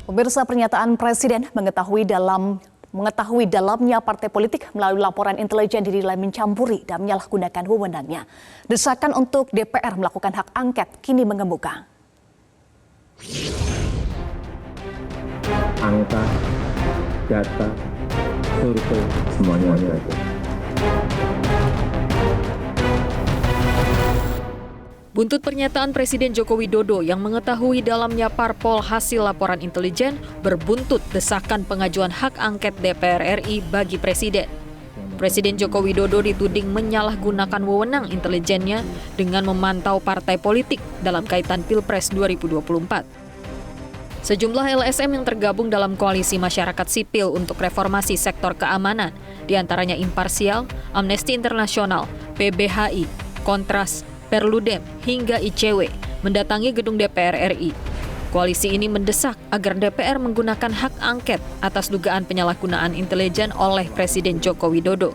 Pemirsa, pernyataan Presiden mengetahui dalamnya partai politik melalui laporan intelijen dinilai mencampuri dan menyalahgunakan wewenangnya. Desakan untuk DPR melakukan hak angket kini mengemuka. Angka, data, survei, semuanya ada. Buntut pernyataan Presiden Joko Widodo yang mengetahui dalamnya parpol hasil laporan intelijen berbuntut desakan pengajuan hak angket DPR RI bagi Presiden. Presiden Joko Widodo dituding menyalahgunakan wewenang intelijennya dengan memantau partai politik dalam kaitan Pilpres 2024. Sejumlah LSM yang tergabung dalam koalisi masyarakat sipil untuk reformasi sektor keamanan, diantaranya Imparsial, Amnesty International, PBHI, Kontras, Perludem, hingga ICW, mendatangi gedung DPR RI. Koalisi ini mendesak agar DPR menggunakan hak angket atas dugaan penyalahgunaan intelijen oleh Presiden Joko Widodo.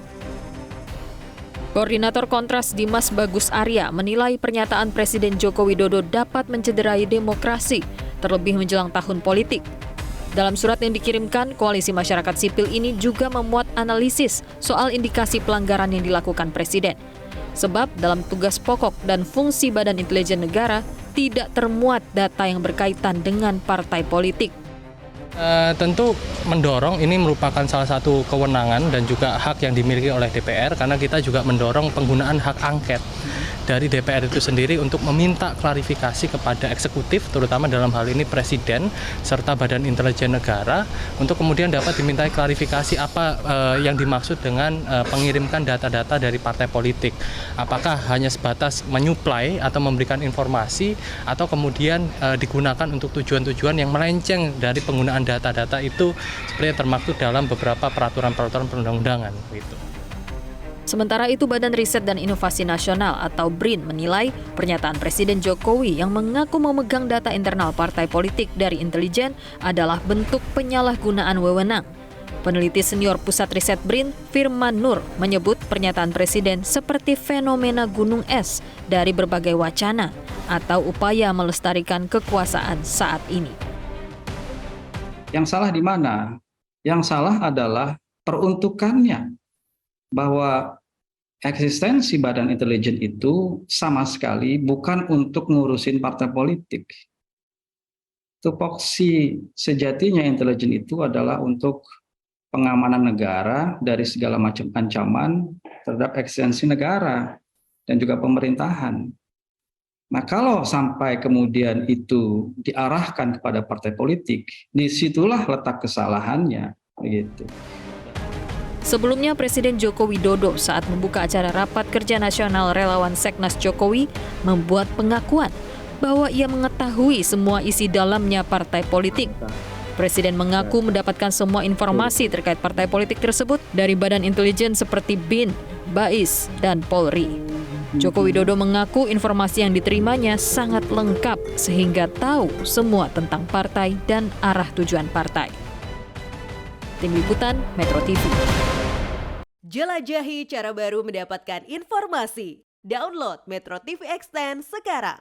Koordinator Kontras Dimas Bagus Arya menilai pernyataan Presiden Joko Widodo dapat mencederai demokrasi, terlebih menjelang tahun politik. Dalam surat yang dikirimkan, koalisi masyarakat sipil ini juga memuat analisis soal indikasi pelanggaran yang dilakukan Presiden. Sebab dalam tugas pokok dan fungsi Badan Intelijen Negara tidak termuat data yang berkaitan dengan partai politik. Tentu mendorong ini merupakan salah satu kewenangan dan juga hak yang dimiliki oleh DPR, karena kita juga mendorong penggunaan hak angket dari DPR itu sendiri untuk meminta klarifikasi kepada eksekutif, terutama dalam hal ini Presiden serta Badan Intelijen Negara, untuk kemudian dapat dimintai klarifikasi apa yang dimaksud dengan pengirimkan data-data dari partai politik. Apakah hanya sebatas menyuplai atau memberikan informasi, atau kemudian digunakan untuk tujuan-tujuan yang melenceng dari penggunaan data-data itu seperti yang termaktub dalam beberapa peraturan-peraturan perundang-undangan gitu. Sementara itu, Badan Riset dan Inovasi Nasional atau BRIN menilai pernyataan Presiden Jokowi yang mengaku memegang data internal partai politik dari intelijen adalah bentuk penyalahgunaan wewenang. Peneliti senior Pusat Riset BRIN, Firman Nur, menyebut pernyataan Presiden seperti fenomena gunung es dari berbagai wacana atau upaya melestarikan kekuasaan saat ini. Yang salah di mana? Yang salah adalah peruntukannya, bahwa eksistensi Badan Intelijen itu sama sekali bukan untuk ngurusin partai politik. Tupoksi sejatinya intelijen itu adalah untuk pengamanan negara dari segala macam ancaman terhadap eksistensi negara dan juga pemerintahan. Nah, kalau sampai kemudian itu diarahkan kepada partai politik, disitulah letak kesalahannya, begitu. Sebelumnya, Presiden Joko Widodo saat membuka acara Rapat Kerja Nasional Relawan Seknas Jokowi membuat pengakuan bahwa ia mengetahui semua isi dalamnya partai politik. Presiden mengaku mendapatkan semua informasi terkait partai politik tersebut dari badan intelijen seperti BIN, BAIS, dan Polri. Joko Widodo mengaku informasi yang diterimanya sangat lengkap sehingga tahu semua tentang partai dan arah tujuan partai. Tim Liputan Metro TV. Jelajahi cara baru mendapatkan informasi. Download Metro TV Extend sekarang.